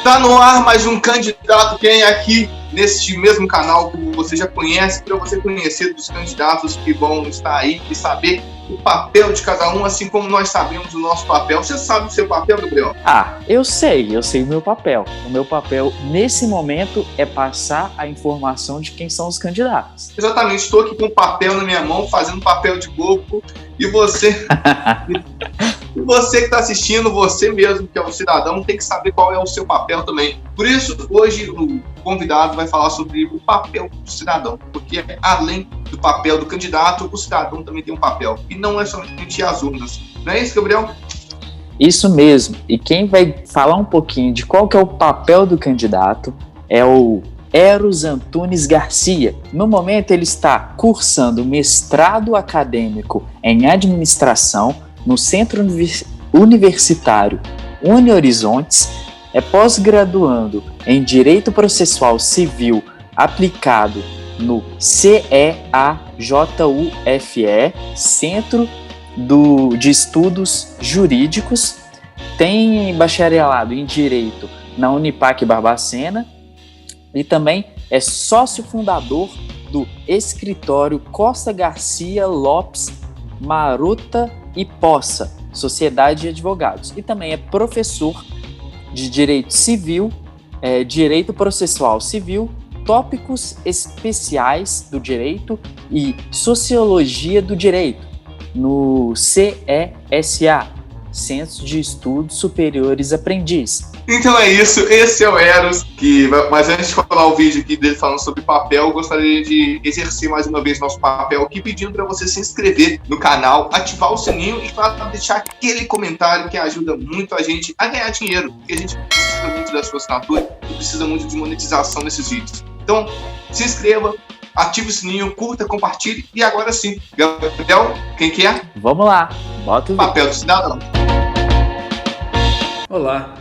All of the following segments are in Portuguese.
Tá no ar mais um Candidato Quem aqui neste mesmo canal que você já conhece, para você conhecer dos candidatos que vão estar aí e saber o papel de cada um, assim como nós sabemos o nosso papel. Você sabe o seu papel, Gabriel? Eu sei o meu papel. O meu papel nesse momento é passar a informação de quem são os candidatos. Exatamente, estou aqui com o papel na minha mão, fazendo papel de bobo, e você... E você que está assistindo, você mesmo, que é um cidadão, tem que saber qual é o seu papel também. Por isso, hoje o convidado vai falar sobre o papel do cidadão, porque além do papel do candidato, o cidadão também tem um papel. E não é somente as urnas. Não é isso, Gabriel? Isso mesmo. E quem vai falar um pouquinho de qual que é o papel do candidato é o Eros Antunes Garcia. No momento, ele está cursando mestrado acadêmico em administração no Centro Universitário UniHorizontes, é pós-graduando em Direito Processual Civil aplicado no CEAJUFE, Centro de Estudos Jurídicos, tem bacharelado em Direito na Unipac Barbacena e também é sócio fundador do escritório Costa Garcia Lopes Maruta e Poça, Sociedade de Advogados, e também é professor de Direito Civil, Direito Processual Civil, Tópicos Especiais do Direito e Sociologia do Direito, no CESA, Centro de Estudos Superiores Aprendiz. Então é isso, esse é o Eros, mas antes de falar o vídeo aqui dele falando sobre papel, eu gostaria de exercer mais uma vez nosso papel aqui, pedindo para você se inscrever no canal, ativar o sininho e, claro, deixar aquele comentário que ajuda muito a gente a ganhar dinheiro, porque a gente precisa muito da sua assinatura e precisa muito de monetização nesses vídeos. Então, se inscreva, ative o sininho, curta, compartilhe e agora sim, Gabriel, quem que é? Vamos lá, bota o papel do cidadão. Olá,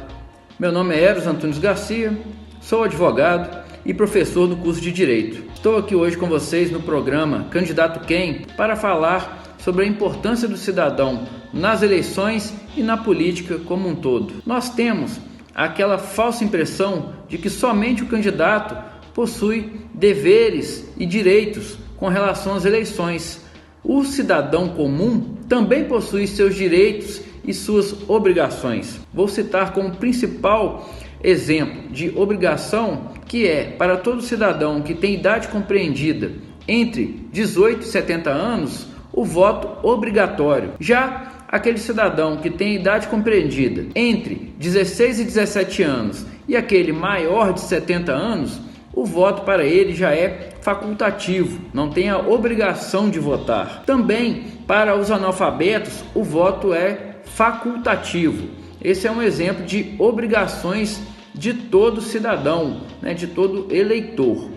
meu nome é Eros Antunes Garcia, sou advogado e professor no curso de Direito. Estou aqui hoje com vocês no programa Candidato Quem para falar sobre a importância do cidadão nas eleições e na política como um todo. Nós temos aquela falsa impressão de que somente o candidato possui deveres e direitos com relação às eleições. O cidadão comum também possui seus direitos e suas obrigações. Vou citar como principal exemplo de obrigação que é para todo cidadão que tem idade compreendida entre 18 e 70 anos, o voto obrigatório. Já aquele cidadão que tem idade compreendida entre 16 e 17 anos e aquele maior de 70 anos, o voto para ele já é facultativo, não tem a obrigação de votar. Também para os analfabetos, o voto é facultativo. Esse é um exemplo de obrigações de todo cidadão, de todo eleitor.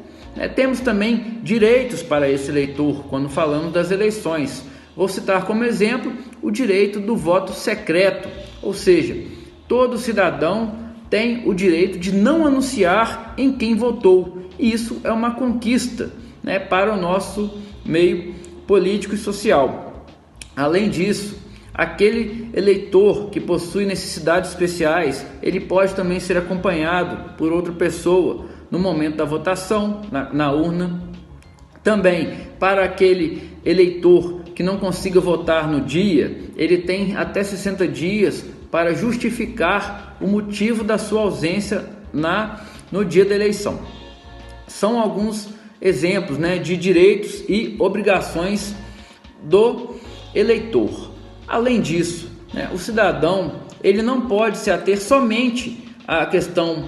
Temos também direitos para esse eleitor quando falamos das eleições. Vou citar como exemplo o direito do voto secreto, ou seja, todo cidadão tem o direito de não anunciar em quem votou. E isso é uma conquista, para o nosso meio político e social. Além disso, aquele eleitor que possui necessidades especiais, ele pode também ser acompanhado por outra pessoa no momento da votação, na urna. Também, para aquele eleitor que não consiga votar no dia, ele tem até 60 dias para justificar o motivo da sua ausência no dia da eleição. São alguns exemplos, de direitos e obrigações do eleitor. Além disso, o cidadão ele não pode se ater somente à questão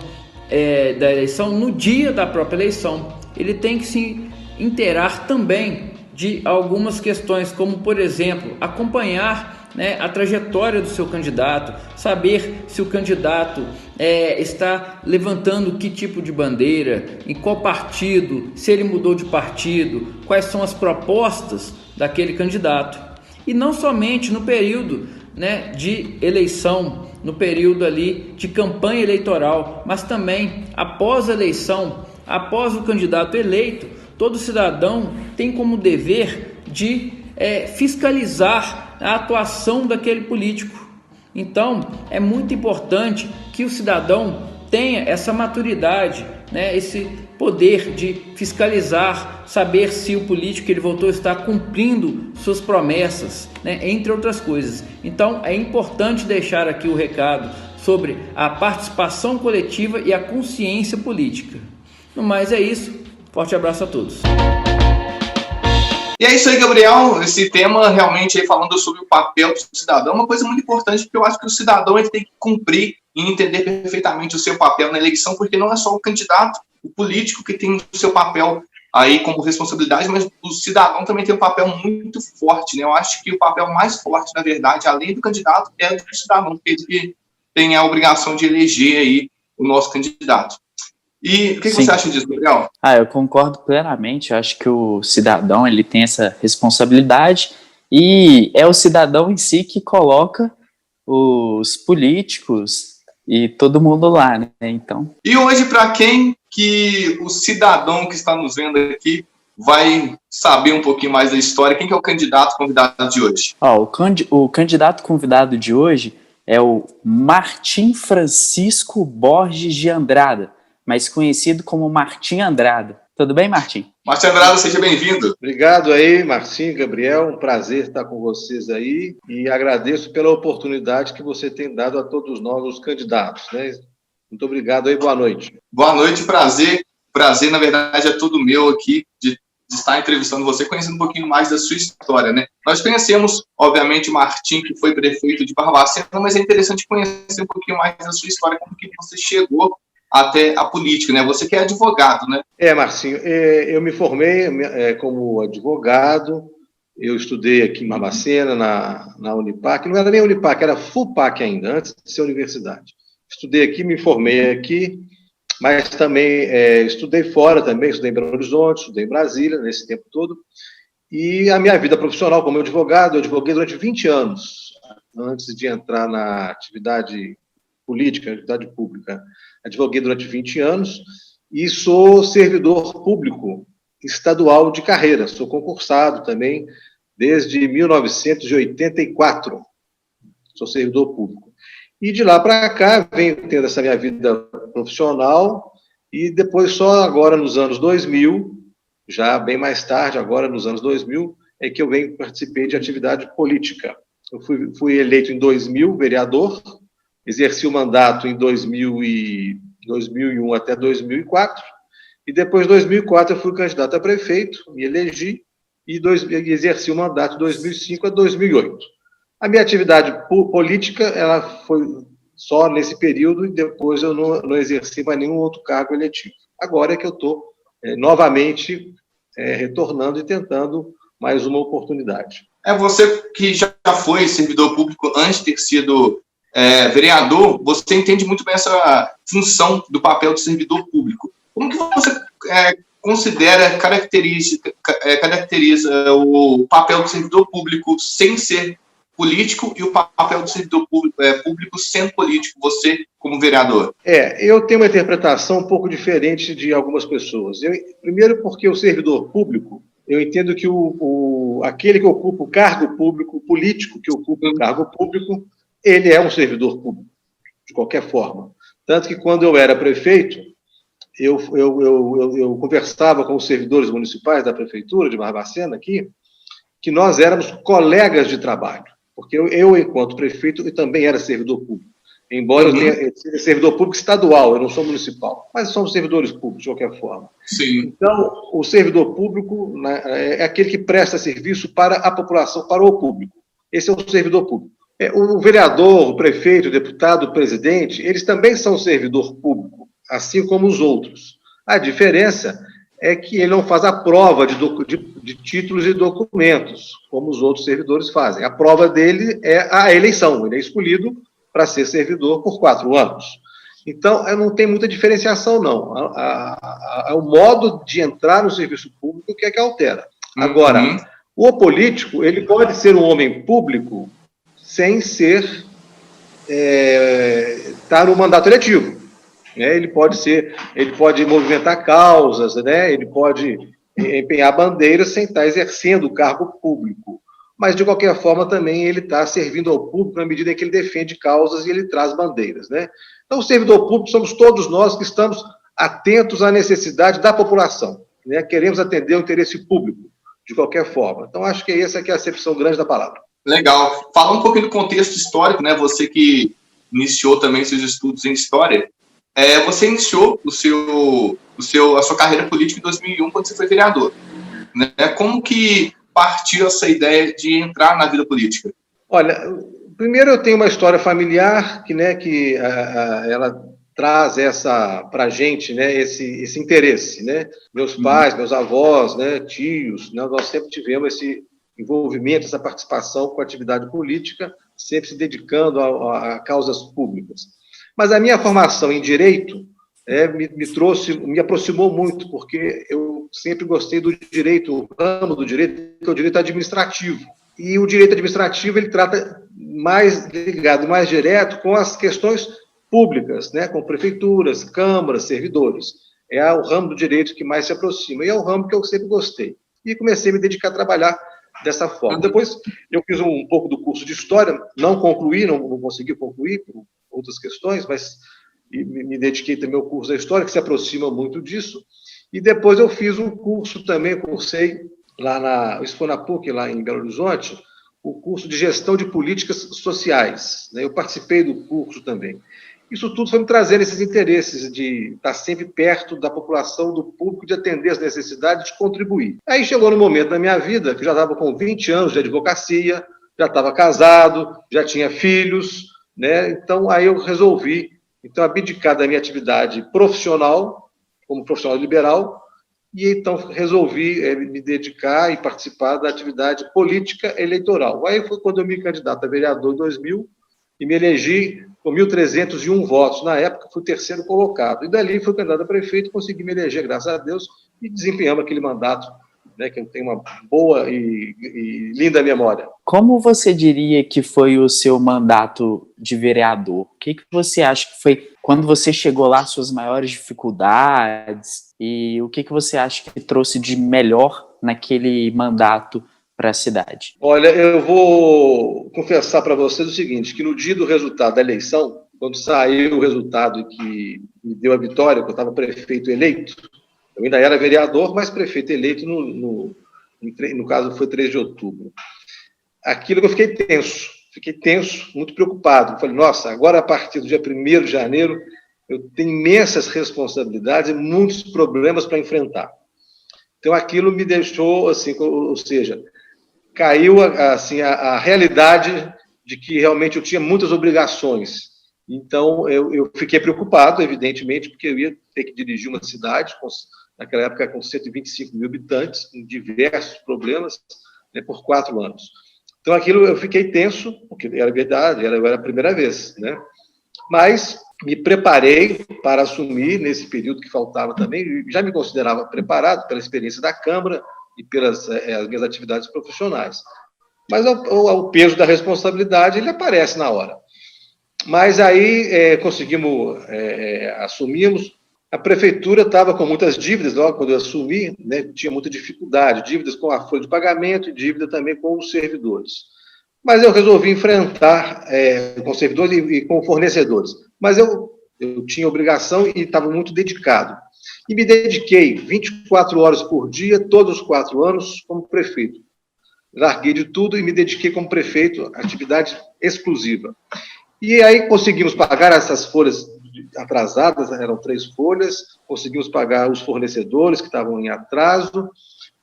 da eleição no dia da própria eleição. Ele tem que se inteirar também de algumas questões, como, por exemplo, acompanhar a trajetória do seu candidato, saber se o candidato está levantando que tipo de bandeira, em qual partido, se ele mudou de partido, quais são as propostas daquele candidato. E não somente no período de eleição, no período ali de campanha eleitoral, mas também após a eleição, após o candidato eleito, todo cidadão tem como dever de fiscalizar a atuação daquele político. Então, é muito importante que o cidadão tenha essa maturidade, né, esse poder de fiscalizar, saber se o político que ele votou está cumprindo suas promessas, né, entre outras coisas. Então é importante deixar aqui o recado sobre a participação coletiva e a consciência política. No mais é isso, forte abraço a todos. E é isso aí, Gabriel. Esse tema realmente aí falando sobre o papel do cidadão é uma coisa muito importante, porque eu acho que o cidadão ele tem que cumprir e entender perfeitamente o seu papel na eleição, porque não é só o candidato, o político que tem o seu papel aí como responsabilidade, mas o cidadão também tem um papel muito forte, né? Eu acho que o papel mais forte, na verdade, além do candidato, é do cidadão, porque ele tem a obrigação de eleger aí o nosso candidato. E o que você acha disso, Gabriel? Eu concordo plenamente. Eu acho que o cidadão ele tem essa responsabilidade e é o cidadão em si que coloca os políticos e todo mundo lá, né? Então. E hoje, para quem que o cidadão que está nos vendo aqui vai saber um pouquinho mais da história, quem que é o candidato convidado de hoje? O candidato convidado de hoje é o Martim Francisco Borges de Andrada, mais conhecido como Martim Andrada. Tudo bem, Martim? Martim Andrada, seja bem-vindo. Obrigado aí, Marcinho, Gabriel, um prazer estar com vocês aí e agradeço pela oportunidade que você tem dado a todos nós, os candidatos, né? Muito obrigado aí, boa noite. Boa noite, prazer. Prazer, na verdade, é todo meu aqui de estar entrevistando você, conhecendo um pouquinho mais da sua história, né? Nós conhecemos, obviamente, o Martim, que foi prefeito de Barbacena, mas é interessante conhecer um pouquinho mais da sua história, como que você chegou até a política, né? Você que é advogado, né? Marcinho, eu me formei como advogado, eu estudei aqui em Barbacena, na Unipac, não era nem Unipac, era FUPAC ainda, antes de ser universidade. Estudei aqui, me formei aqui, mas também estudei fora também, estudei em Belo Horizonte, estudei em Brasília, nesse tempo todo, e a minha vida profissional como advogado, eu advoguei durante 20 anos, antes de entrar na atividade política, atividade pública. Advoguei durante 20 anos e sou servidor público estadual de carreira. Sou concursado também desde 1984. Sou servidor público. E de lá para cá, venho tendo essa minha vida profissional e depois só agora nos anos 2000, já bem mais tarde, agora nos anos 2000, é que eu participei de atividade política. Eu fui eleito em 2000, vereador, exerci o mandato em 2001 até 2004, e depois de 2004 eu fui candidato a prefeito, me elegi, e exerci o mandato de 2005 a 2008. A minha atividade política ela foi só nesse período, e depois eu não exerci mais nenhum outro cargo eletivo. Agora é que eu estou novamente retornando e tentando mais uma oportunidade. Você que já foi servidor público antes de ter sido vereador, você entende muito bem essa função do papel do servidor público. Como que você caracteriza o papel do servidor público sem ser político e o papel do servidor público sendo político, você como vereador? Eu tenho uma interpretação um pouco diferente de algumas pessoas. Primeiro porque o servidor público, eu entendo que aquele que ocupa o cargo público, o político que ocupa o cargo público, ele é um servidor público, de qualquer forma. Tanto que, quando eu era prefeito, eu conversava com os servidores municipais da prefeitura de Barbacena aqui, que nós éramos colegas de trabalho, porque eu enquanto prefeito, eu também era servidor público. Embora eu tenha servidor público estadual, eu não sou municipal, mas somos servidores públicos, de qualquer forma. Sim. Então, o servidor público, né, é aquele que presta serviço para a população, para o público. Esse é o servidor público. O vereador, o prefeito, o deputado, o presidente, eles também são servidor público, assim como os outros. A diferença é que ele não faz a prova de títulos e documentos, como os outros servidores fazem. A prova dele é a eleição. Ele é escolhido para ser servidor por 4 anos. Então, não tem muita diferenciação, não. O modo de entrar no serviço público que altera. Agora, o político, ele pode ser um homem público sem estar no mandato eletivo. Né? Ele pode movimentar causas, né? Ele pode empenhar bandeiras sem estar exercendo o cargo público. mas de qualquer forma também ele está servindo ao público na medida em que ele defende causas e ele traz bandeiras, né? Então, o servidor público somos todos nós que estamos atentos à necessidade da população, né? Queremos atender o interesse público, de qualquer forma. Então, acho que essa aqui é a acepção grande da palavra. Legal. Fala um pouquinho do contexto histórico, né? Você que iniciou também seus estudos em História, você iniciou a sua carreira política em 2001, quando você foi vereador, né? Como que partiu essa ideia de entrar na vida política? Olha, primeiro eu tenho uma história familiar que ela traz para a gente, né, esse interesse, né? Meus pais, meus avós, né, tios, né, nós sempre tivemos esse envolvimento, essa participação com a atividade política, sempre se dedicando a causas públicas. Mas a minha formação em Direito me aproximou muito, porque eu sempre gostei do direito, o ramo do direito, que é o direito administrativo. E o direito administrativo, ele trata mais ligado, mais direto com as questões públicas, né, com prefeituras, câmaras, servidores. É o ramo do direito que mais se aproxima, e é o ramo que eu sempre gostei. E comecei a me dedicar a trabalhar dessa forma. Depois, eu fiz um pouco do curso de História, não concluí, não consegui concluir por outras questões, mas me dediquei também ao curso da História, que se aproxima muito disso. E depois eu fiz um curso também, cursei isso foi na PUC, lá em Belo Horizonte, o curso de Gestão de Políticas Sociais, né? Eu participei do curso também. Isso tudo foi me trazendo esses interesses de estar sempre perto da população, do público, de atender as necessidades, de contribuir. Aí chegou no momento da minha vida, que já estava com 20 anos de advocacia, já estava casado, já tinha filhos, né? Então, aí eu resolvi abdicar da minha atividade profissional, como profissional liberal, e então resolvi me dedicar e participar da atividade política eleitoral. Aí foi quando eu me candidato a vereador em 2000 e me elegi com 1.301 votos. Na época, fui terceiro colocado. E dali fui candidato a prefeito, consegui me eleger, graças a Deus, e desempenhamos aquele mandato, né, que eu tenho uma boa e linda memória. Como você diria que foi o seu mandato de vereador? O que você acha que foi, quando você chegou lá, suas maiores dificuldades? E o que você acha que trouxe de melhor naquele mandato para a cidade? Olha, eu vou confessar para vocês o seguinte, que no dia do resultado da eleição, quando saiu o resultado que me deu a vitória, que eu estava prefeito eleito, eu ainda era vereador, mas prefeito eleito, no caso foi 3 de outubro. Aquilo que eu fiquei tenso, muito preocupado. Falei, nossa, agora a partir do dia 1º de janeiro, eu tenho imensas responsabilidades e muitos problemas para enfrentar. Então, aquilo me deixou, assim, ou seja, caiu assim, a realidade de que realmente eu tinha muitas obrigações. Então, eu fiquei preocupado, evidentemente, porque eu ia ter que dirigir uma cidade, naquela época com 125 mil habitantes, com diversos problemas, né, por 4 anos. Então, aquilo eu fiquei tenso, porque era verdade, era a primeira vez, né? Mas me preparei para assumir nesse período que faltava também, já me considerava preparado pela experiência da Câmara e pelas as minhas atividades profissionais. Mas o peso da responsabilidade, ele aparece na hora. Mas aí assumimos. A prefeitura estava com muitas dívidas, logo quando eu assumi, né, tinha muita dificuldade, dívidas com a folha de pagamento e dívida também com os servidores. Mas eu resolvi enfrentar com servidores e com fornecedores. Mas eu tinha obrigação e estava muito dedicado. E me dediquei 24 horas por dia, todos os 4 anos, como prefeito. Larguei de tudo e me dediquei como prefeito, atividade exclusiva. E aí conseguimos pagar essas folhas atrasadas, eram 3 folhas, conseguimos pagar os fornecedores que estavam em atraso,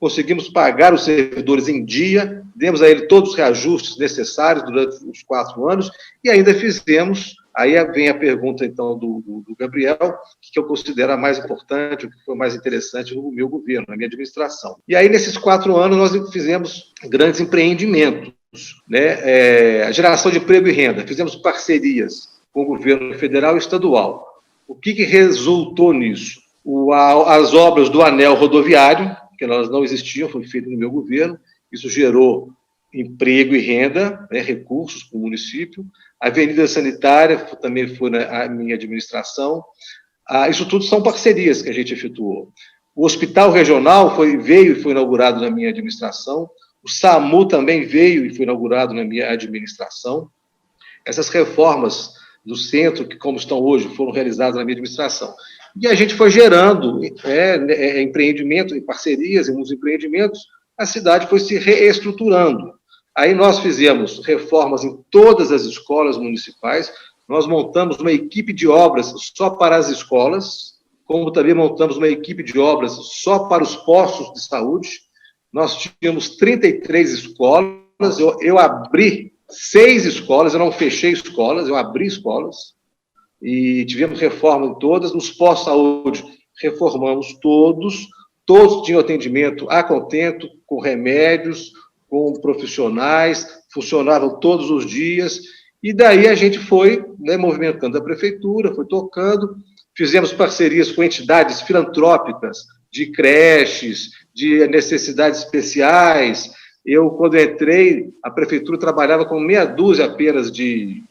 conseguimos pagar os servidores em dia, demos a ele todos os reajustes necessários durante os 4 anos, e ainda fizemos, aí vem a pergunta, então, do Gabriel, que eu considero a mais importante, o que foi mais interessante no meu governo, na minha administração. E aí, nesses 4 anos, nós fizemos grandes empreendimentos, né? A geração de emprego e renda, fizemos parcerias com o governo federal e estadual. O que resultou nisso? As obras do anel rodoviário, que elas não existiam, foi feito no meu governo, isso gerou emprego e renda, né, recursos para o município. A avenida sanitária também foi na minha administração. Isso tudo são parcerias que a gente efetuou. O hospital regional veio e foi inaugurado na minha administração. O SAMU também veio e foi inaugurado na minha administração. Essas reformas do centro, que como estão hoje, foram realizadas na minha administração. E a gente foi gerando empreendimento, em parcerias, em muitos empreendimentos, a cidade foi se reestruturando. Aí nós fizemos reformas em todas as escolas municipais, nós montamos uma equipe de obras só para as escolas, como também montamos uma equipe de obras só para os postos de saúde. Nós tínhamos 33 escolas, eu abri 6 escolas, eu não fechei escolas, eu abri escolas, e tivemos reforma em todas. Nos postos de saúde, reformamos todos tinham atendimento a contento, com remédios, com profissionais, funcionavam todos os dias, e daí a gente foi movimentando a prefeitura, foi tocando, fizemos parcerias com entidades filantrópicas, de creches, de necessidades especiais. Eu, quando entrei, a prefeitura trabalhava com meia dúzia apenas de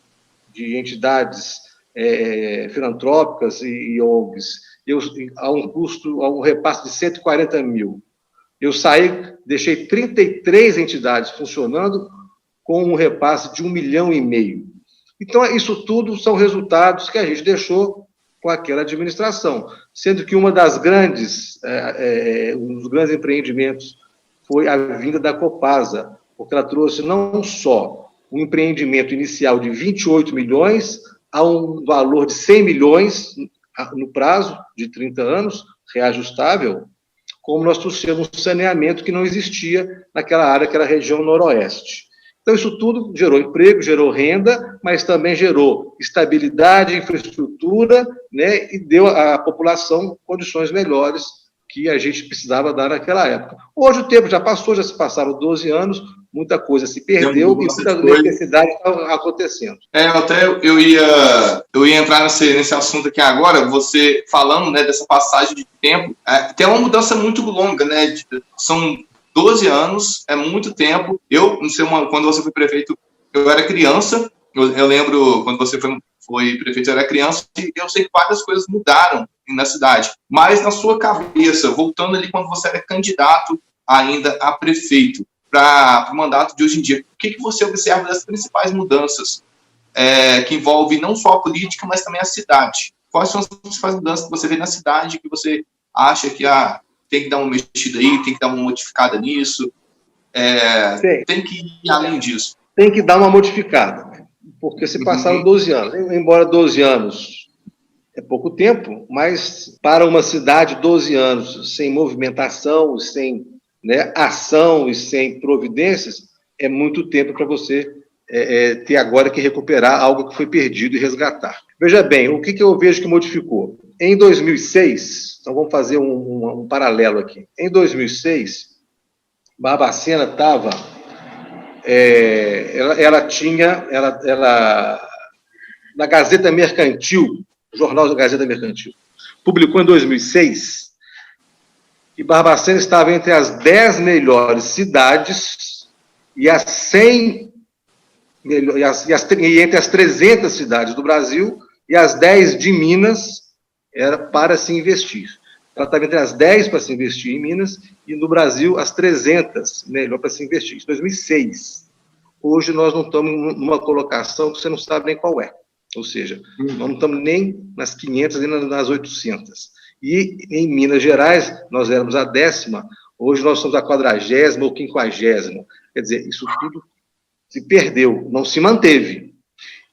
entidades filantrópicas e ONGs, a um repasse de 140 mil. Eu saí, deixei 33 entidades funcionando com um repasse de 1,5 milhão. Então, isso tudo são resultados que a gente deixou com aquela administração, sendo que um dos grandes empreendimentos foi a vinda da Copasa, porque ela trouxe não só um empreendimento inicial de 28 milhões a um valor de 100 milhões no prazo de 30 anos, reajustável, como nós trouxemos um saneamento que não existia naquela área, que era a região noroeste. Então, isso tudo gerou emprego, gerou renda, mas também gerou estabilidade, infraestrutura, né, e deu à população condições melhores que a gente precisava dar naquela época. Hoje o tempo já passou, já se passaram 12 anos, muita coisa se perdeu e muita necessidade está acontecendo. Eu ia entrar nesse assunto aqui agora, você falando, né, dessa passagem de tempo, tem uma mudança muito longa, né, são 12 anos, é muito tempo. Eu, não sei, quando você foi prefeito, eu era criança, eu lembro quando você foi prefeito, eu era criança, e eu sei que várias coisas mudaram na cidade. Mas na sua cabeça, voltando ali quando você era candidato ainda a prefeito, para o mandato de hoje em dia, o que você observa das principais mudanças que envolvem não só a política, mas também a cidade? Quais são as principais mudanças que você vê na cidade que você acha que tem que dar uma mexida aí, tem que dar uma modificada nisso, tem que ir além disso? Tem que dar uma modificada, porque se passaram 12 anos, embora 12 anos é pouco tempo, mas para uma cidade, 12 anos sem movimentação, sem ação e sem providências, é muito tempo para você ter agora que recuperar algo que foi perdido e resgatar. Veja bem, o que eu vejo que modificou? Em 2006, então vamos fazer um paralelo aqui. Em 2006, Barbacena estava... na Gazeta Mercantil, o jornal da Gazeta Mercantil, publicou em 2006 que Barbacena estava entre as 10 melhores cidades e as 100 e entre as 300 cidades do Brasil e as 10 de Minas era para se investir. Ela estava entre as 10 para se investir em Minas e no Brasil as 300 melhor para se investir. Em 2006. Hoje nós não estamos numa colocação que você não sabe nem qual é. Ou seja, nós não estamos nem nas 500, nem nas 800. E em Minas Gerais, nós éramos a 10ª, hoje nós somos a 40ª ou 50ª. Quer dizer, isso tudo se perdeu, não se manteve.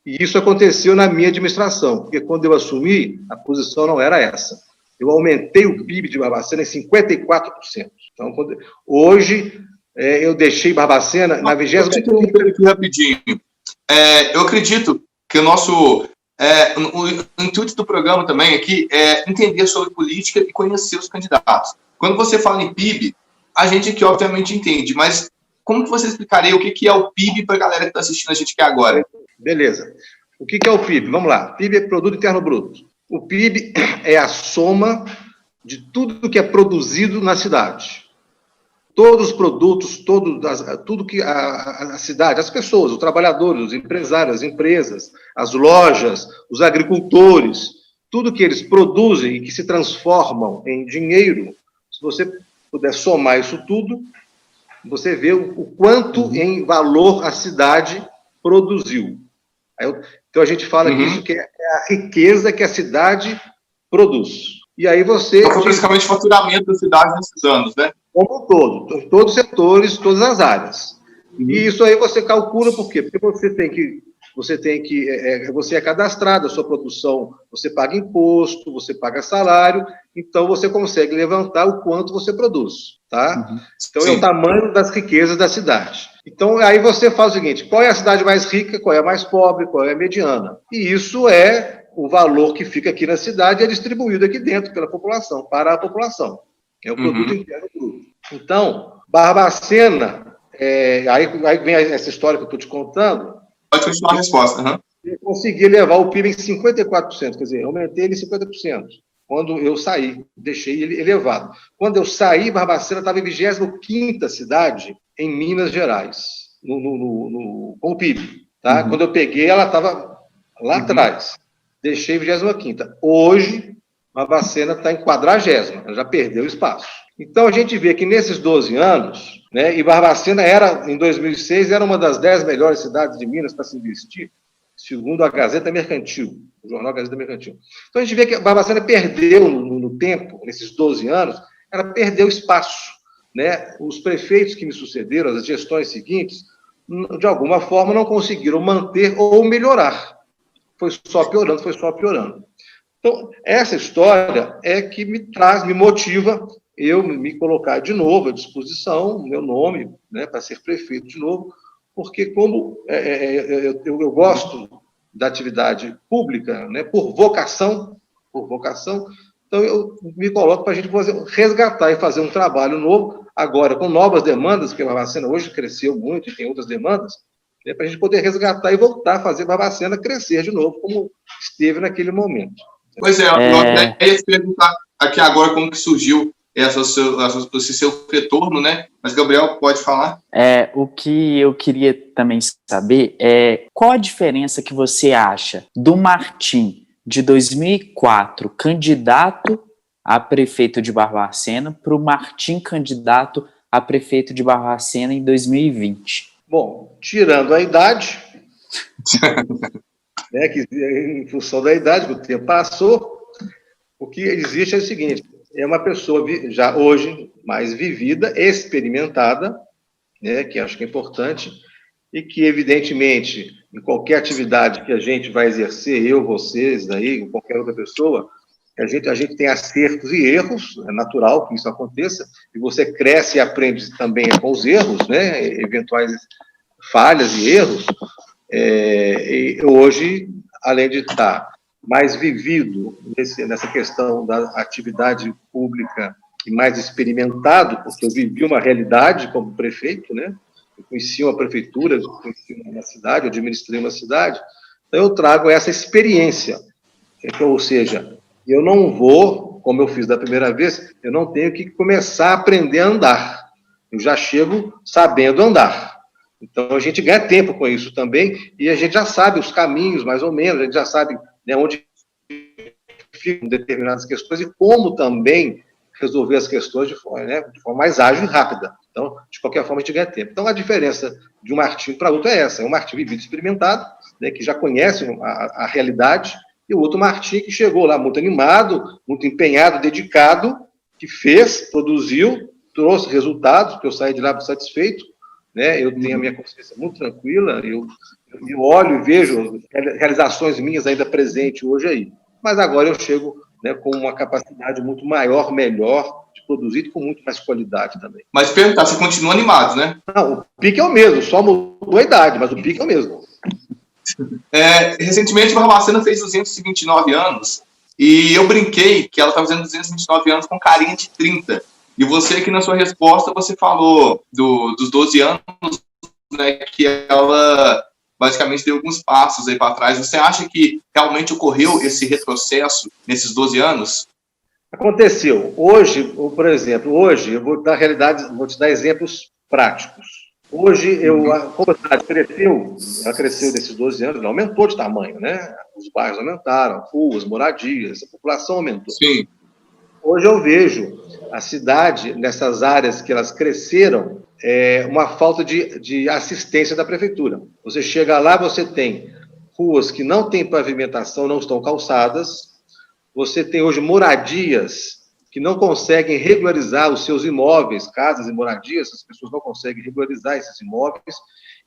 E isso aconteceu na minha administração, porque quando eu assumi, a posição não era essa. Eu aumentei o PIB de Barbacena em 54%. Então, hoje, eu deixei Barbacena na 20ª... Rapidinho. Eu acredito que o intuito do programa também aqui é entender sobre política e conhecer os candidatos. Quando você fala em PIB, a gente aqui obviamente entende, mas como que você explicaria o que é o PIB para a galera que está assistindo a gente aqui agora? Beleza. O que é o PIB? Vamos lá. PIB é Produto Interno Bruto. O PIB é a soma de tudo que é produzido na cidade. Todos os produtos, tudo que a cidade, as pessoas, os trabalhadores, os empresários, as empresas, as lojas, os agricultores, tudo que eles produzem e que se transformam em dinheiro, se você puder somar isso tudo, você vê o quanto em valor a cidade produziu. Então a gente fala que isso que é a riqueza que a cidade produz. E aí você... Então, foi basicamente o faturamento da cidade nesses anos, né? Como um todo, todos os setores, todas as áreas. E isso aí você calcula por quê? Porque você é cadastrado, a sua produção, você paga imposto, você paga salário, então você consegue levantar o quanto você produz, tá? Então é o tamanho das riquezas da cidade. Então aí você faz o seguinte, qual é a cidade mais rica, qual é a mais pobre, qual é a mediana? E isso é o valor que fica aqui na cidade é distribuído aqui dentro pela população, para a população. É o produto interno bruto. Então, Barbacena, aí vem essa história que eu estou te contando. Pode continuar a resposta. Eu consegui levar o PIB em 54%, quer dizer, eu aumentei ele em 50%. Quando eu saí, deixei ele elevado. Quando eu saí, Barbacena estava em 25ª cidade em Minas Gerais, com o PIB. Tá? Quando eu peguei, ela estava lá atrás. Deixei 25ª. Hoje, Barbacena está em 40ª, ela já perdeu espaço. Então, a gente vê que nesses 12 anos, né, e Barbacena em 2006, era uma das 10 melhores cidades de Minas para se investir, segundo a Gazeta Mercantil, o jornal Gazeta Mercantil. Então, a gente vê que Barbacena perdeu no tempo, nesses 12 anos, ela perdeu espaço. Né? Os prefeitos que me sucederam, as gestões seguintes, de alguma forma não conseguiram manter ou melhorar. Foi só piorando. Então, essa história é que me motiva eu me colocar de novo à disposição, meu nome, né, para ser prefeito de novo, porque como eu gosto da atividade pública, né, por vocação, então eu me coloco para a gente resgatar e fazer um trabalho novo, agora com novas demandas, porque a Barbacena hoje cresceu muito e tem outras demandas, né, para a gente poder resgatar e voltar a fazer Barbacena crescer de novo, como esteve naquele momento. Pois é, eu ia te perguntar aqui agora como que surgiu esse seu retorno, né? Mas Gabriel, pode falar? O que eu queria também saber é qual a diferença que você acha do Martim de 2004, candidato a prefeito de Barbacena, para o Martim candidato a prefeito de Barbacena em 2020. Bom, tirando a idade, né, que em função da idade, que o tempo passou, o que existe é o seguinte, é uma pessoa já hoje mais vivida, experimentada, né, que acho que é importante, e que, evidentemente, em qualquer atividade que a gente vai exercer, eu, vocês, daí, qualquer outra pessoa, a gente tem acertos e erros, é natural que isso aconteça, e você cresce e aprende também com os erros, né, eventuais falhas e erros. E hoje, além de estar mais vivido nessa questão da atividade pública e mais experimentado, porque eu vivi uma realidade como prefeito, né? Eu conheci uma prefeitura, eu conheci uma cidade, eu administrei uma cidade, então eu trago essa experiência. Ou seja, eu não vou, como eu fiz da primeira vez, eu não tenho que começar a aprender a andar. Eu já chego sabendo andar. Então, a gente ganha tempo com isso também, e a gente já sabe os caminhos, mais ou menos, a gente já sabe, né, onde ficam determinadas questões e como também resolver as questões de forma mais ágil e rápida. Então, de qualquer forma, a gente ganha tempo. Então, a diferença de um Martim para outro é essa. É um Martim vivido, experimentado, né, que já conhece a realidade, e o outro Martim que chegou lá muito animado, muito empenhado, dedicado, que fez, produziu, trouxe resultados, que eu saí de lá satisfeito, né? Eu tenho a minha consciência muito tranquila, eu olho e vejo realizações minhas ainda presentes hoje aí. Mas agora eu chego, né, com uma capacidade muito maior, melhor, de produzir com muito mais qualidade também. Mas perguntar, você continua animado, né? Não, o pique é o mesmo, só mudou a idade, mas o pique é o mesmo. Recentemente, Barbacena fez 229 anos, e eu brinquei que ela está fazendo 229 anos com carinha de 30. E você aqui na sua resposta, você falou dos 12 anos, né, que ela basicamente deu alguns passos aí para trás. Você acha que realmente ocorreu esse retrocesso nesses 12 anos? Aconteceu. Hoje, por exemplo, eu vou te dar exemplos práticos. Hoje, como a cidade cresceu, ela cresceu nesses 12 anos, ela aumentou de tamanho, né? Os bairros aumentaram, ruas, moradias, a população aumentou. Sim. Hoje eu vejo a cidade, nessas áreas que elas cresceram, uma falta de assistência da prefeitura. Você chega lá, você tem ruas que não têm pavimentação, não estão calçadas, você tem hoje moradias que não conseguem regularizar os seus imóveis, casas e moradias, as pessoas não conseguem regularizar esses imóveis,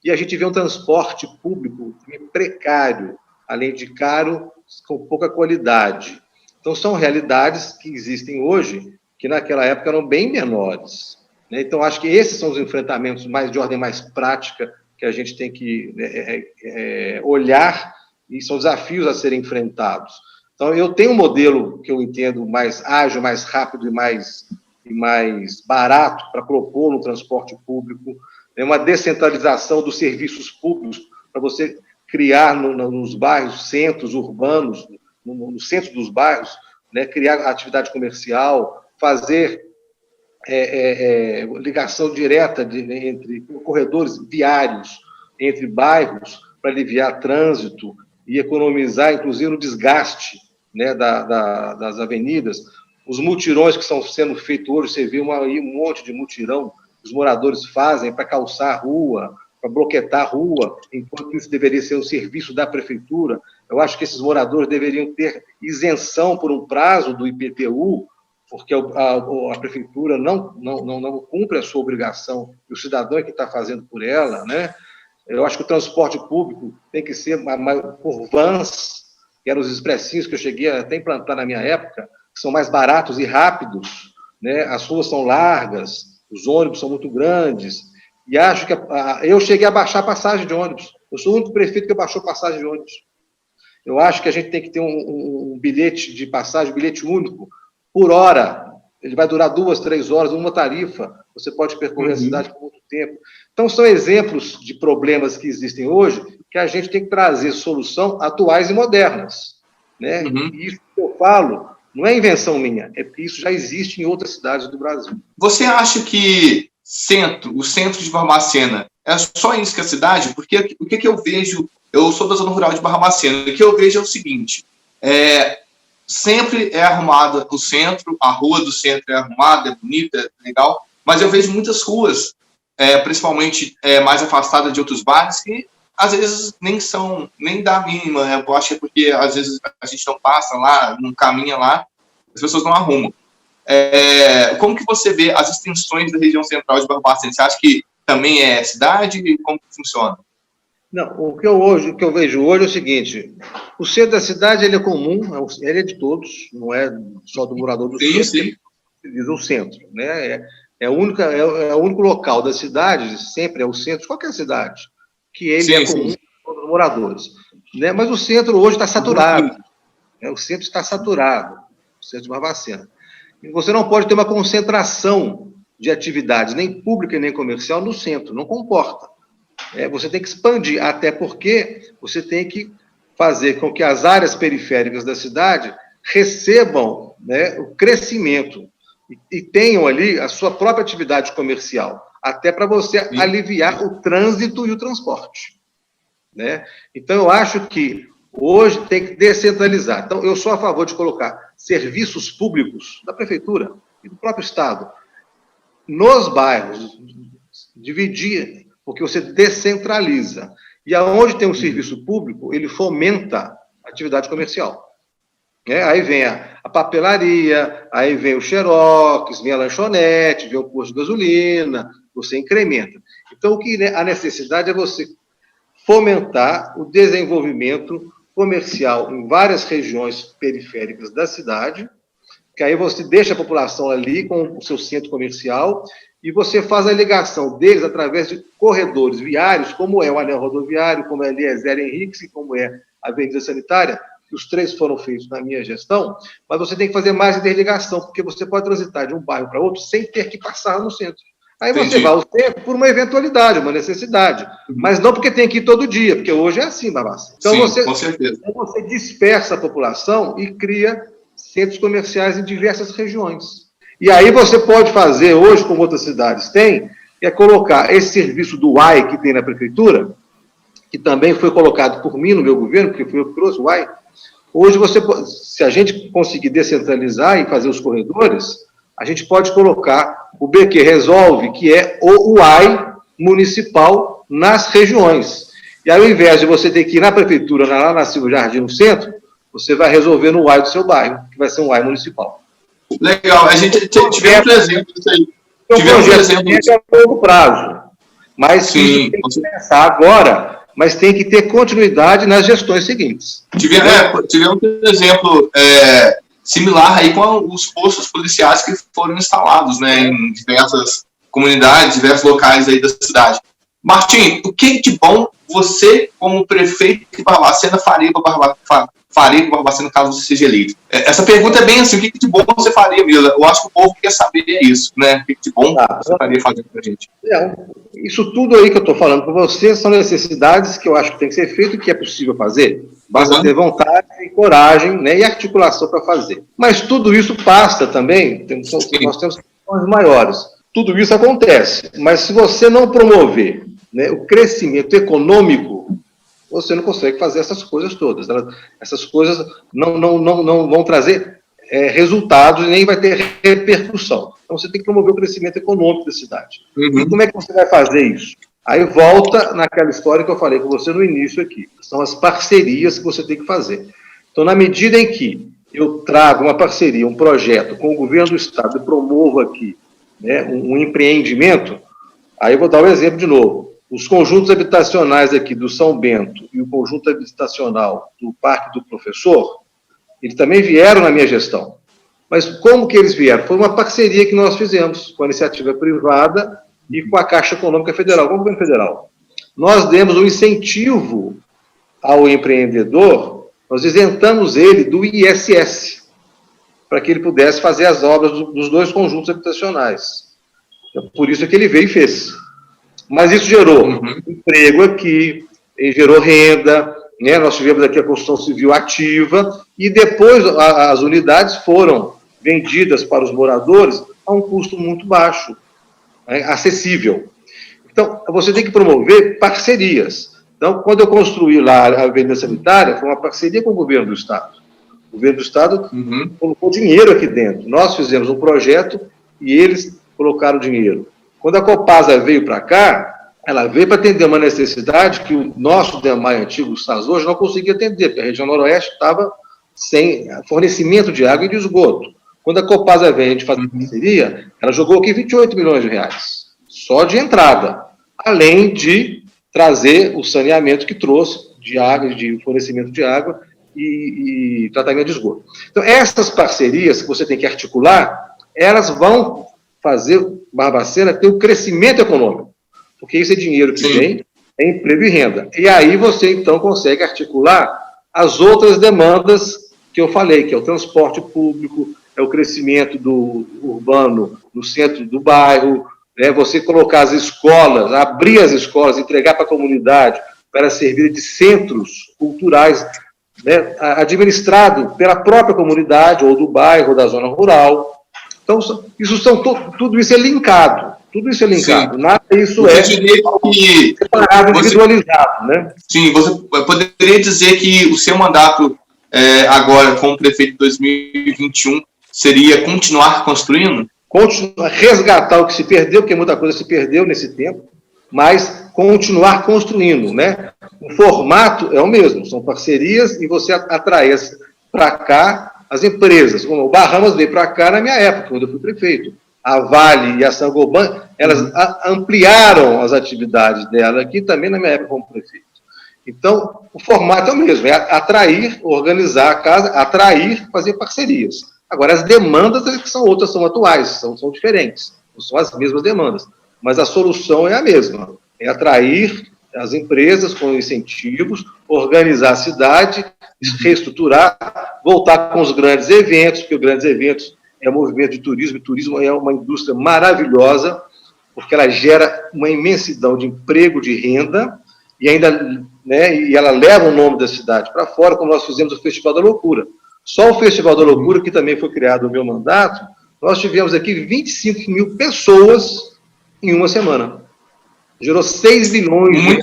e a gente vê um transporte público precário, além de caro, com pouca qualidade. Então, são realidades que existem hoje, que naquela época eram bem menores, né? Então, acho que esses são os enfrentamentos de ordem mais prática que a gente tem que olhar, e são desafios a serem enfrentados. Então, eu tenho um modelo que eu entendo mais ágil, mais rápido e mais barato para propor no transporte público, uma descentralização dos serviços públicos, para você criar nos bairros, centros urbanos, no centro dos bairros, né, criar atividade comercial, fazer ligação direta entre corredores viários, entre bairros, para aliviar trânsito e economizar, inclusive, no desgaste, né, das avenidas. Os mutirões que estão sendo feitos hoje, você vê um monte de mutirão que os moradores fazem para calçar a rua, para bloquetar a rua, enquanto isso deveria ser um serviço da prefeitura. Eu acho que esses moradores deveriam ter isenção por um prazo do IPTU, porque a prefeitura não cumpre a sua obrigação, e o cidadão é que está fazendo por ela, né? Eu acho que o transporte público tem que ser por vans, que eram os expressinhos que eu cheguei até a implantar na minha época, que são mais baratos e rápidos, né? As ruas são largas, os ônibus são muito grandes, e acho que eu cheguei a baixar a passagem de ônibus. Eu sou o único prefeito que baixou passagem de ônibus. Eu acho que a gente tem que ter um bilhete de passagem, um bilhete único, por hora. Ele vai durar 2, 3 horas, uma tarifa. Você pode percorrer a cidade por muito tempo. Então, são exemplos de problemas que existem hoje que a gente tem que trazer solução atuais e modernas, né? E isso que eu falo não é invenção minha, é porque isso já existe em outras cidades do Brasil. Você acha que o centro de Barbacena, é só isso que é a cidade? Porque o que eu vejo, eu sou da zona rural de Barbacena, o que eu vejo é o seguinte, sempre é arrumada o centro, a rua do centro é arrumada, é bonita, é legal, mas eu vejo muitas ruas, principalmente mais afastadas de outros bairros, que às vezes nem dá a mínima, né? Eu acho que é porque às vezes a gente não passa lá, não caminha lá, as pessoas não arrumam. Como que você vê as extensões da região central de Barbacena? Você acha que também é cidade? Como que funciona? Não, o que eu vejo hoje é o seguinte: o centro da cidade ele é comum, ele é de todos, não é só do morador do centro. Sim. Diz o centro, né? É o único local da cidade, sempre é o centro de qualquer cidade, que ele é comum para todos os moradores, né? Mas o centro hoje está saturado, né? O centro está saturado, o centro de Barbacena. E você não pode ter uma concentração de atividades, nem pública e nem comercial, no centro, não comporta. Você tem que expandir, até porque você tem que fazer com que as áreas periféricas da cidade recebam, né, o crescimento e tenham ali a sua própria atividade comercial, até para você aliviar o trânsito e o transporte, né? Então, eu acho que hoje tem que descentralizar. Então, eu sou a favor de colocar serviços públicos da prefeitura e do próprio Estado nos bairros, dividir, porque você descentraliza. E aonde tem um serviço público, ele fomenta a atividade comercial. Aí vem a papelaria, aí vem o xerox, vem a lanchonete, vem o posto de gasolina, você incrementa. Então, a necessidade é você fomentar o desenvolvimento comercial em várias regiões periféricas da cidade, que aí você deixa a população ali com o seu centro comercial e você faz a ligação deles através de corredores viários, como é o anel rodoviário, como é a Eliezer Henriques, como é a Avenida Sanitária, que os 3 foram feitos na minha gestão, mas você tem que fazer mais interligação, porque você pode transitar de um bairro para outro sem ter que passar no centro. Aí você vai ao centro por uma eventualidade, uma necessidade, mas não porque tem que ir todo dia, porque hoje é assim, Barbacena. Então, com certeza. Você dispersa a população e cria centros comerciais em diversas regiões. E aí você pode fazer, hoje, como outras cidades têm, é colocar esse serviço do UAI que tem na prefeitura, que também foi colocado por mim no meu governo, porque foi eu que trouxe o UAI. Hoje, se a gente conseguir descentralizar e fazer os corredores, a gente pode colocar o BQ Resolve, que é o UAI municipal nas regiões. E aí, ao invés de você ter que ir na prefeitura, lá na Silva Jardim, no centro, você vai resolver no UAI do seu bairro, que vai ser um UAI municipal. Legal, a gente tivemos exemplo disso aí. Tivemos exemplo a longo prazo. Mas sim, tem que começar agora, mas tem que ter continuidade nas gestões seguintes. Tivemos um exemplo similar aí com os postos policiais que foram instalados, né, em diversas comunidades, diversos locais aí da cidade. Martim, o que de bom você, como prefeito de Barbacena, faria para Barbacena caso você seja eleito? Essa pergunta é bem assim, o que de bom você faria mesmo? Eu acho que o povo quer saber isso, né? O que de bom você faria fazendo para a gente? Isso tudo aí que eu estou falando para você são necessidades que eu acho que tem que ser feito e que é possível fazer. Basta ter vontade e coragem, né, e articulação para fazer. Mas tudo isso passa também, nós temos questões maiores. Tudo isso acontece, mas se você não promover, né, o crescimento econômico, você não consegue fazer essas coisas todas. Essas coisas não vão trazer resultados e nem vai ter repercussão. Então você tem que promover o crescimento econômico da cidade. E como é que você vai fazer isso? Aí volta naquela história que eu falei com você no início aqui. São as parcerias que você tem que fazer. Então, na medida em que eu trago uma parceria, um projeto com o governo do estado e promovo aqui, né, um empreendimento, aí eu vou dar um exemplo de novo. Os conjuntos habitacionais aqui do São Bento e o conjunto habitacional do Parque do Professor, eles também vieram na minha gestão. Mas como que eles vieram? Foi uma parceria que nós fizemos com a iniciativa privada e com a Caixa Econômica Federal, com o governo federal. Nós demos um incentivo ao empreendedor, nós isentamos ele do ISS, para que ele pudesse fazer as obras dos dois conjuntos habitacionais. Por isso é que ele veio e fez. Mas isso gerou emprego aqui, gerou renda, né? Nós tivemos aqui a construção civil ativa, e depois as unidades foram vendidas para os moradores a um custo muito baixo, né? Acessível. Então, você tem que promover parcerias. Então, quando eu construí lá a Avenida Sanitária, foi uma parceria com o governo do estado. O governo do estado colocou dinheiro aqui dentro. Nós fizemos um projeto e eles colocaram dinheiro. Quando a Copasa veio para cá, ela veio para atender uma necessidade que o nosso DEMAI antigo, o SAS, hoje não conseguia atender, porque a região noroeste estava sem fornecimento de água e de esgoto. Quando a Copasa veio, a gente faz parceria, ela jogou aqui 28 milhões de reais, só de entrada, além de trazer o saneamento que trouxe de água, de fornecimento de água e tratamento de esgoto. Então, essas parcerias que você tem que articular, elas vão fazer Barbacena ter um crescimento econômico, porque isso é dinheiro que vem, é emprego e renda. E aí você, então, consegue articular as outras demandas que eu falei, que é o transporte público, é o crescimento do urbano no centro do bairro, né, você colocar as escolas, abrir as escolas, entregar para a comunidade, para servir de centros culturais, né, administrado pela própria comunidade, ou do bairro, ou da zona rural. Então, tudo isso é linkado. Tudo isso é linkado. Nada disso é separado, individualizado. Né? Sim, você poderia dizer que o seu mandato agora, como prefeito de 2021, seria continuar construindo? Resgatar o que se perdeu, porque muita coisa se perdeu nesse tempo, mas continuar construindo. Né? O formato é o mesmo, são parcerias e você atrair para cá as empresas, como o Bahamas veio para cá na minha época, quando eu fui prefeito. A Vale e a Saint-Gobain, elas ampliaram as atividades dela aqui também na minha época como prefeito. Então, o formato é o mesmo, é atrair, organizar a casa, atrair, fazer parcerias. Agora, as demandas que são outras, são atuais, são diferentes, não são as mesmas demandas, mas a solução é a mesma, é atrair as empresas com incentivos, organizar a cidade, reestruturar, voltar com os grandes eventos, porque os grandes eventos é um movimento de turismo, e turismo é uma indústria maravilhosa, porque ela gera uma imensidão de emprego, de renda, e ainda, né, e ela leva o nome da cidade para fora, como nós fizemos o Festival da Loucura. Só o Festival da Loucura, que também foi criado no meu mandato, nós tivemos aqui 25 mil pessoas em uma semana. Gerou 6 bilhões.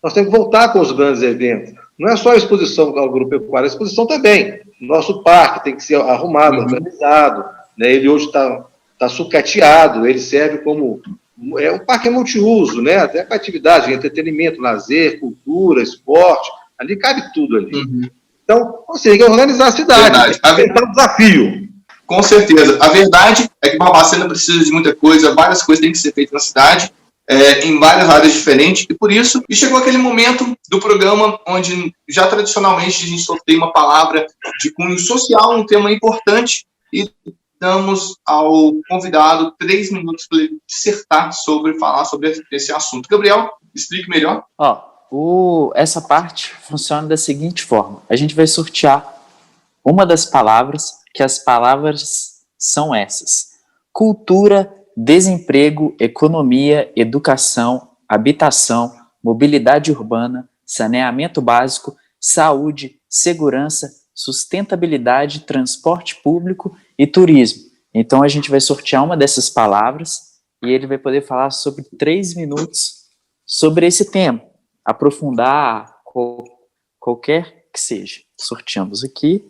Nós temos que voltar com os grandes eventos. Não é só a exposição agropecuária, a exposição também. Nosso parque tem que ser arrumado, organizado. Né? Ele hoje está sucateado, ele serve como um parque multiuso, né? Até para atividade, entretenimento, lazer, cultura, esporte, ali cabe tudo ali. Uhum. Então, você tem que organizar a cidade, é um desafio. Com certeza. A verdade é que Barbacena precisa de muita coisa, várias coisas têm que ser feitas na cidade, em várias áreas diferentes, e por isso, chegou aquele momento do programa onde já tradicionalmente a gente sorteia uma palavra de cunho social, um tema importante, e damos ao convidado 3 minutos para ele dissertar falar sobre esse assunto. Gabriel, explique melhor. Essa parte funciona da seguinte forma: a gente vai sortear uma das palavras, que as palavras são essas: cultura, desemprego, economia, educação, habitação, mobilidade urbana, saneamento básico, saúde, segurança, sustentabilidade, transporte público e turismo. Então a gente vai sortear uma dessas palavras e ele vai poder falar sobre 3 minutos sobre esse tema, aprofundar qualquer que seja. Sorteamos aqui.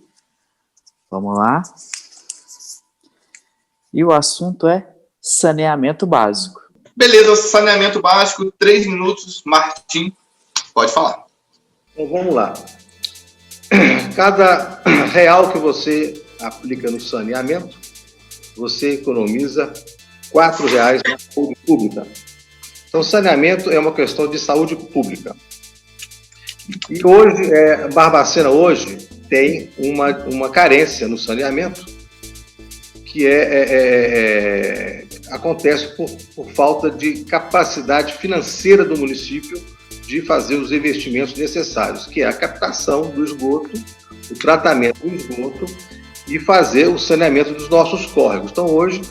Vamos lá. E o assunto é saneamento básico. Beleza, saneamento básico, 3 minutos. Martim, pode falar. Então vamos lá. Cada real que você aplica no saneamento, você economiza R$4 na saúde pública. Então, saneamento é uma questão de saúde pública. E hoje, Barbacena hoje tem uma carência no saneamento, que acontece por falta de capacidade financeira do município de fazer os investimentos necessários, que é a captação do esgoto, o tratamento do esgoto e fazer o saneamento dos nossos córregos. Então, hoje,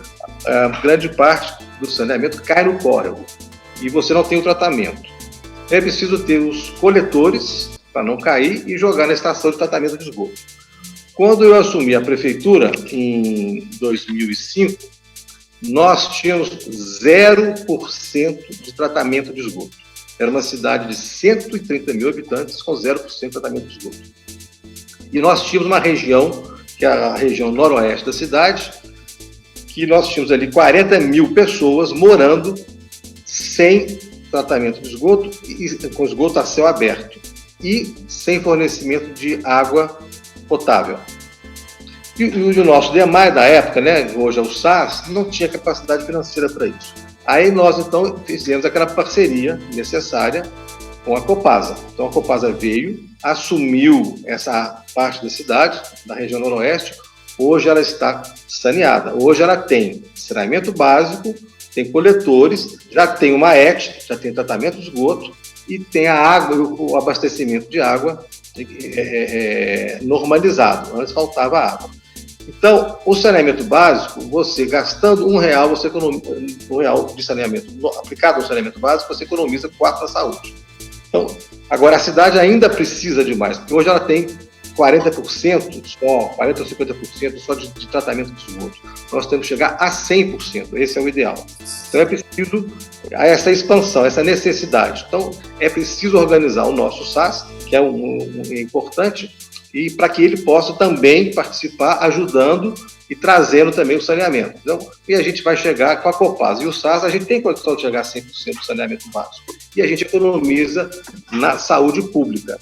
grande parte do saneamento cai no córrego e você não tem o tratamento. É preciso ter os coletores para não cair e jogar na estação de tratamento de esgoto. Quando eu assumi a prefeitura, em 2005, nós tínhamos 0% de tratamento de esgoto. Era uma cidade de 130 mil habitantes com 0% de tratamento de esgoto. E nós tínhamos uma região, que é a região noroeste da cidade, que nós tínhamos ali 40 mil pessoas morando sem tratamento de esgoto, e com esgoto a céu aberto, e sem fornecimento de água potável. E o nosso DEMAI da época, né, hoje é o SAS, não tinha capacidade financeira para isso. Aí nós, então, fizemos aquela parceria necessária com a Copasa. Então, a Copasa veio, assumiu essa parte da cidade, da região noroeste. Hoje ela está saneada. Hoje ela tem saneamento básico, tem coletores, já tem uma ET, já tem tratamento de esgoto e tem a água, o abastecimento de água normalizado. Antes faltava água. Então, o saneamento básico, você gastando R$1, você economiza R$1 de saneamento, aplicado ao saneamento básico, você economiza 4 na saúde. Então, agora a cidade ainda precisa de mais, porque hoje ela tem 40% só, 40% ou 50% só de tratamento de esgoto. Nós temos que chegar a 100%, esse é o ideal. Então é preciso essa expansão, essa necessidade. Então é preciso organizar o nosso SAS, que é importante, e para que ele possa também participar ajudando e trazendo também o saneamento. Então, e a gente vai chegar com a Copasa e o SAS, a gente tem condição de chegar a 100% do saneamento básico. E a gente economiza na saúde pública.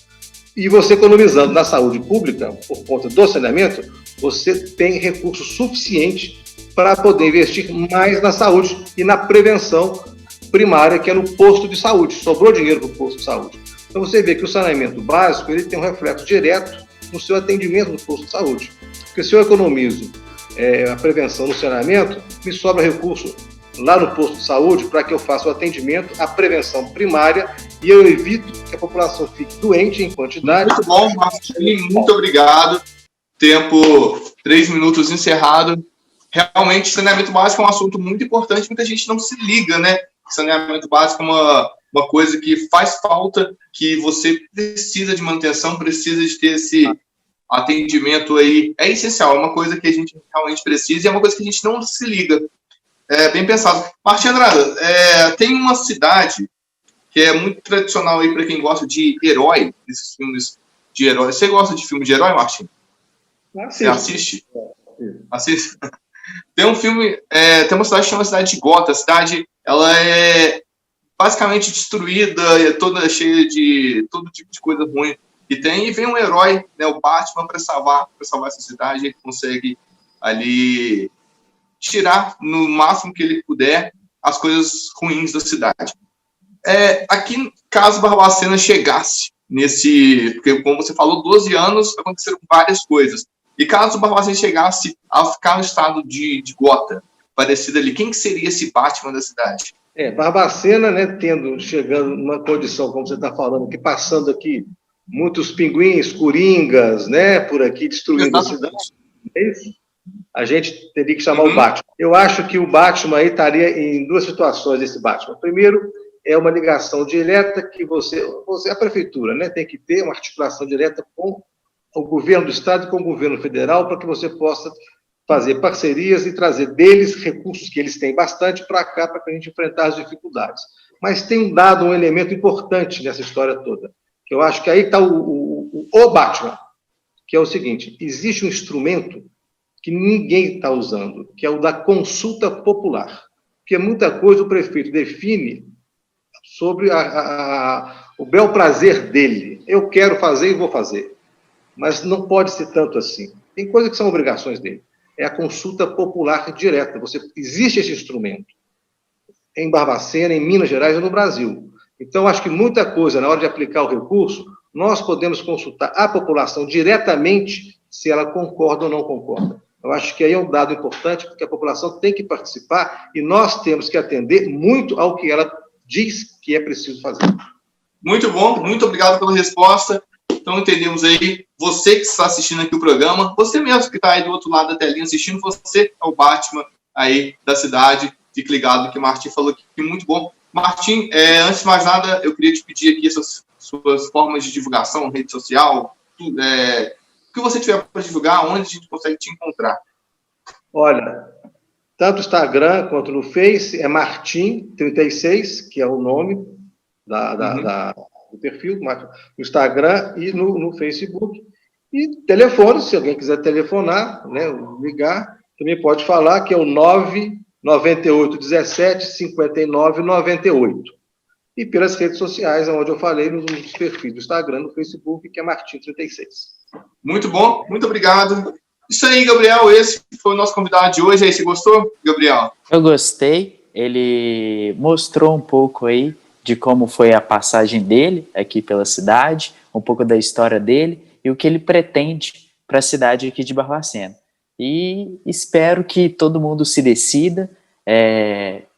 E você economizando na saúde pública, por conta do saneamento, você tem recurso suficiente para poder investir mais na saúde e na prevenção primária, que é no posto de saúde. Sobrou dinheiro para o posto de saúde. Então você vê que o saneamento básico ele tem um reflexo direto no seu atendimento no posto de saúde. Porque se eu economizo a prevenção no saneamento, me sobra recurso lá no posto de saúde para que eu faça o atendimento, a prevenção primária, e eu evito que a população fique doente em quantidade. Muito bom, Martim, muito obrigado. Tempo 3 minutos encerrado. Realmente, saneamento básico é um assunto muito importante, muita gente não se liga, né? Saneamento básico é uma coisa que faz falta, que você precisa de manutenção, precisa de ter esse atendimento aí. É essencial, é uma coisa que a gente realmente precisa e é uma coisa que a gente não se liga. É bem pensado. Martim Andrada, tem uma cidade que é muito tradicional aí para quem gosta de herói, esses filmes de herói. Você gosta de filme de herói, Martim? Você assiste? Assiste? Tem um filme, tem uma cidade que chama Cidade de Gotham. A cidade, ela é basicamente destruída, é toda cheia de todo tipo de coisa ruim que tem, e vem um herói, né, o Batman, para salvar essa cidade. Ele consegue ali tirar no máximo que ele puder as coisas ruins da cidade. Aqui, caso Barbacena chegasse porque como você falou, 12 anos aconteceram várias coisas, e caso Barbacena chegasse a ficar no estado de Gotham, parecido ali, quem que seria esse Batman da cidade? Barbacena, né, chegando numa condição, como você está falando, que passando aqui muitos pinguins, coringas, né, por aqui, destruindo a cidade, é isso? A gente teria que chamar o Batman. Eu acho que o Batman aí estaria em duas situações, esse Batman. Primeiro, é uma ligação direta que você, a prefeitura, né, tem que ter uma articulação direta com o governo do estado e com o governo federal, para que você possa fazer parcerias e trazer deles recursos que eles têm bastante para cá, para que a gente enfrentar as dificuldades. Mas tem um elemento importante nessa história toda, que eu acho que aí está o Batman, que é o seguinte: existe um instrumento que ninguém está usando, que é o da consulta popular, porque muita coisa o prefeito define sobre o bel prazer dele. Eu quero fazer e vou fazer, mas não pode ser tanto assim. Tem coisas que são obrigações dele. É a consulta popular direta. Existe esse instrumento em Barbacena, em Minas Gerais e no Brasil. Então, acho que muita coisa, na hora de aplicar o recurso, nós podemos consultar a população diretamente se ela concorda ou não concorda. Eu acho que aí é um dado importante, porque a população tem que participar e nós temos que atender muito ao que ela diz que é preciso fazer. Muito bom, muito obrigado pela resposta. Então, entendemos aí, você que está assistindo aqui o programa, você mesmo que está aí do outro lado da telinha assistindo, você é o Batman aí da cidade. Fique ligado que o Martim falou aqui, muito bom. Martim, antes de mais nada, eu queria te pedir aqui essas suas formas de divulgação, rede social, tudo, o que você tiver para divulgar, onde a gente consegue te encontrar. Olha, tanto no Instagram quanto no Face, é Martim36, que é o nome do perfil, no Instagram e no Facebook. E telefone, se alguém quiser telefonar, né, ligar, também pode falar, que é o 99817 5998. E pelas redes sociais, onde eu falei, nos perfis do Instagram, no Facebook, que é Martim36. Muito bom, muito obrigado. Isso aí, Gabriel, esse foi o nosso convidado de hoje. Aí, você gostou, Gabriel? Eu gostei, ele mostrou um pouco aí de como foi a passagem dele aqui pela cidade, um pouco da história dele e o que ele pretende para a cidade aqui de Barbacena. E espero que todo mundo se decida,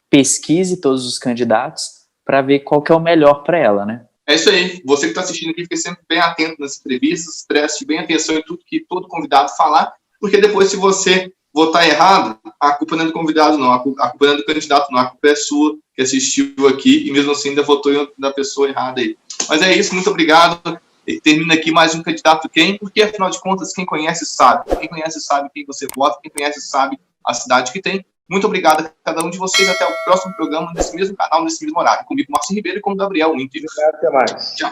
pesquise todos os candidatos para ver qual que é o melhor para ela, né? É isso aí. Você que está assistindo aqui, fique sempre bem atento nas entrevistas, preste bem atenção em tudo que todo convidado falar, porque depois, se você votar errado, a culpa não é do convidado, não. A culpa não é do candidato, não. A culpa é sua, que assistiu aqui e mesmo assim ainda votou na pessoa errada aí. Mas é isso, muito obrigado. E termina aqui mais um Candidato Quem, porque afinal de contas, quem conhece sabe. Quem conhece sabe quem você vota, quem conhece sabe a cidade que tem. Muito obrigado a cada um de vocês. Até o próximo programa, nesse mesmo canal, nesse mesmo horário. Comigo, Márcio Ribeiro, e com o Gabriel Winter. Obrigado, até mais. Tchau.